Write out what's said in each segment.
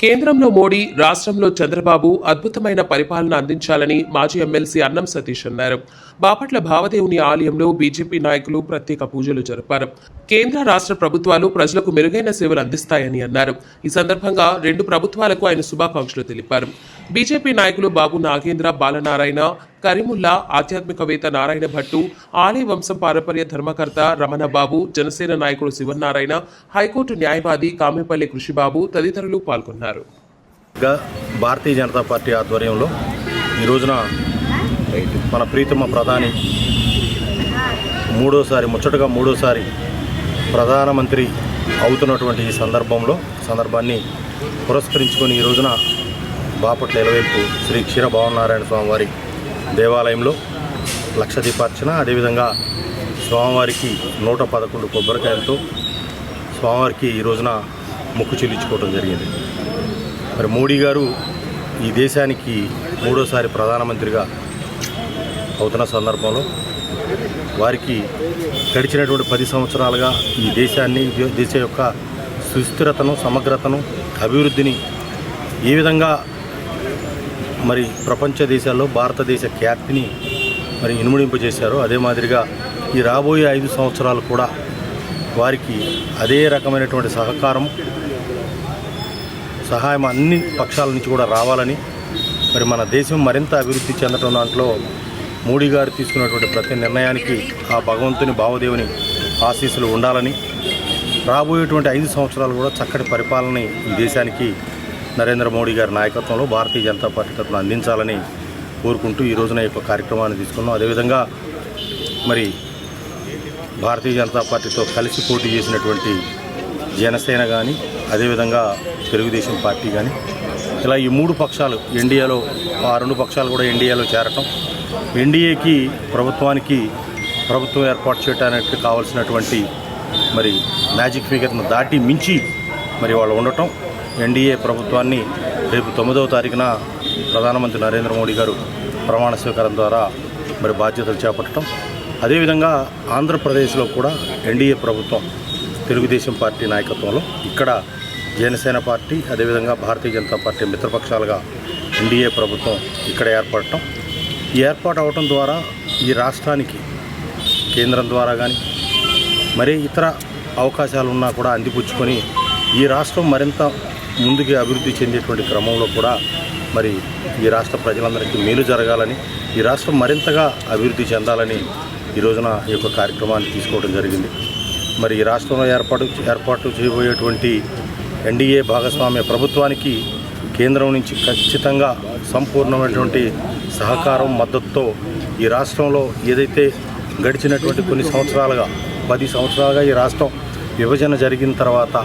కేంద్రంలో మోడీ, రాష్ట్రంలో చంద్రబాబు అద్భుతమైన పరిపాలన అందించాలని మాజీ ఎమ్మెల్సీ అన్నం సతీష్ అన్నారు. బాపట్ల భావదేవుని ఆలయంలో బీజేపీ నాయకులు ప్రత్యేక పూజలు జరిపారు. కేంద్ర రాష్ట్ర ప్రభుత్వాలు ప్రజలకు మెరుగైన సేవలు అందిస్తాయని అన్నారు. ఈ సందర్భంగా రెండు ప్రభుత్వాలకు ఆయన శుభాకాంక్షలు తెలిపారు. బీజేపీ నాయకులు బాబు నాగేంద్ర, బాలనారాయణ, కరీముల్లా, ఆధ్యాత్మికవేత్త నారాయణ భట్టు, ఆలయ వంశం పారంపర్య ధర్మకర్త రమణబాబు, జనసేన నాయకుడు శివనారాయణ, హైకోర్టు న్యాయవాది కామెపల్లి కృషిబాబు తదితరులు పాల్గొన్నారు. భారతీయ జనతా పార్టీ ఆధ్వర్యంలో ఈ రోజున మన ప్రీతమ ప్రధాని మూడోసారి ప్రధానమంత్రి అవుతున్నటువంటి ఈ సందర్భాన్ని పురస్కరించుకొని ఈ రోజున బాపట్ల ఎలవేల్పు శ్రీ క్షీర భావనారాయణ స్వామివారి దేవాలయంలో లక్ష దీపార్చన, అదేవిధంగా స్వామివారికి 111 కొబ్బరికాయలతో స్వామివారికి ఈ రోజున మొక్కు చెల్లించుకోవడం జరిగింది. మరి మోడీ గారు ఈ దేశానికి మూడోసారి ప్రధానమంత్రిగా అవుతున్న సందర్భంలో వారికి గడిచినటువంటి 10 సంవత్సరాలుగా ఈ దేశ యొక్క సుస్థిరతను, సమగ్రతను, అభివృద్ధిని ఏ విధంగా మరి ప్రపంచ దేశాల్లో భారతదేశ ఖ్యాతిని మరి ఇనుమడింపజేశారో అదే మాదిరిగా ఈ రాబోయే 5 సంవత్సరాలు కూడా వారికి అదే రకమైనటువంటి సహాయం అన్ని పక్షాల నుంచి కూడా రావాలని, మరి మన దేశం మరింత అభివృద్ధి చెందడం దాంట్లో మోడీ గారు తీసుకున్నటువంటి ప్రతి నిర్ణయానికి ఆ భగవంతుని భావదేవుని ఆశీస్సులు ఉండాలని, రాబోయేటువంటి 5 సంవత్సరాలు కూడా చక్కటి పరిపాలనని ఈ దేశానికి నరేంద్ర మోడీ గారి నాయకత్వంలో భారతీయ జనతా పార్టీ తరఫున అందించాలని కోరుకుంటూ ఈ రోజున ఈ కార్యక్రమాన్ని తీసుకున్నాం. అదేవిధంగా మరి భారతీయ జనతా పార్టీతో కలిసి పోటీ చేసినటువంటి జనసేన కానీ, అదేవిధంగా తెలుగుదేశం పార్టీ కానీ, ఇలా ఈ 3 పక్షాలు ఎన్డీఏలో, ఆ 2 పక్షాలు కూడా ఎన్డీఏలో చేరటం, ఎన్డీఏకి ప్రభుత్వం ఏర్పాటు చేయడానికి కావాల్సినటువంటి మరి మ్యాజిక్ ఫిగర్ను దాటి మించి మరి వాళ్ళు ఉండటం, ఎన్డీఏ ప్రభుత్వాన్ని రేపు 9వ తారీఖున ప్రధానమంత్రి నరేంద్ర మోడీ గారు ప్రమాణ స్వీకారం ద్వారా మరి బాధ్యతలు చేపట్టడం, అదేవిధంగా ఆంధ్రప్రదేశ్లో కూడా ఎన్డీఏ ప్రభుత్వం తెలుగుదేశం పార్టీ నాయకత్వంలో ఇక్కడ జనసేన పార్టీ, అదేవిధంగా భారతీయ జనతా పార్టీ మిత్రపక్షాలుగా ఎన్డీఏ ప్రభుత్వం ఇక్కడ ఏర్పడటం, ఈ ఏర్పాటు అవటం ద్వారా ఈ రాష్ట్రానికి కేంద్రం ద్వారా కానీ మరి ఇతర అవకాశాలు ఉన్నా కూడా అందిపుచ్చుకొని ఈ రాష్ట్రం మరింత ముందుకు అభివృద్ధి చెందేటువంటి క్రమంలో కూడా మరి ఈ రాష్ట్ర ప్రజలందరికీ మేలు జరగాలని, ఈ రాష్ట్రం మరింతగా అభివృద్ధి చెందాలని ఈ రోజున ఈ యొక్క కార్యక్రమాన్ని తీసుకోవడం జరిగింది. మరి ఈ రాష్ట్రంలో ఏర్పాటు చేయబోయేటువంటి ఎన్డీఏ భాగస్వామ్య ప్రభుత్వానికి కేంద్రం నుంచి ఖచ్చితంగా సంపూర్ణమైనటువంటి సహకారం, మద్దతుతో ఈ రాష్ట్రంలో ఏదైతే గడిచినటువంటి కొన్ని సంవత్సరాలుగా 10 సంవత్సరాలుగా ఈ రాష్ట్రం విభజన జరిగిన తర్వాత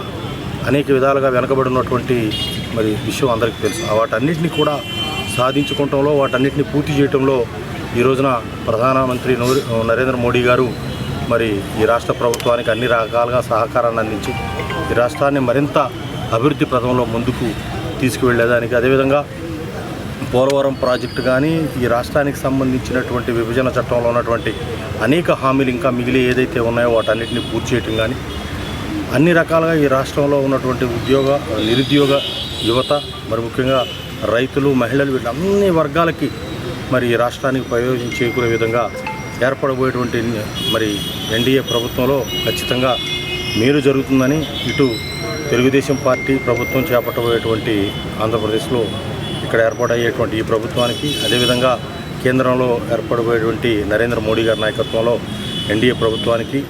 అనేక విధాలుగా వెనకబడినటువంటి మరి విషయం అందరికీ తెలుసు. వాటన్నిటిని కూడా సాధించుకోవటంలో, వాటన్నిటిని పూర్తి చేయడంలో ఈ రోజున ప్రధానమంత్రి నరేంద్ర మోడీ గారు మరి ఈ రాష్ట్ర ప్రభుత్వానికి అన్ని రకాలుగా సహకారాన్ని అందించి ఈ రాష్ట్రాన్ని మరింత అభివృద్ధి పథంలో ముందుకు తీసుకువెళ్ళేదానికి, అదేవిధంగా పోలవరం ప్రాజెక్టు కానీ, ఈ రాష్ట్రానికి సంబంధించినటువంటి విభజన చట్టంలో ఉన్నటువంటి అనేక హామీలు ఇంకా మిగిలి ఏదైతే ఉన్నాయో వాటన్నిటిని పూర్తి చేయటం కానీ, అన్ని రకాలుగా ఈ రాష్ట్రంలో ఉన్నటువంటి నిరుద్యోగ యువత, మరి ముఖ్యంగా రైతులు, మహిళలు, వీళ్ళన్ని వర్గాలకి మరి ఈ రాష్ట్రానికి ప్రయోజనం చేకూరే విధంగా ఏర్పడబోయేటువంటి మరి ఎన్డీఏ ప్రభుత్వంలో ఖచ్చితంగా మేలు జరుగుతుందని, ఇటు తెలుగుదేశం పార్టీ ప్రభుత్వం చేపట్టబోయేటువంటి ఆంధ్రప్రదేశ్లో ఇక్కడ ఏర్పాటయ్యేటువంటి ఈ ప్రభుత్వానికి, అదేవిధంగా కేంద్రంలో ఏర్పడబోయేటువంటి నరేంద్ర మోడీ గారి నాయకత్వంలో ఎన్డీఏ ప్రభుత్వానికి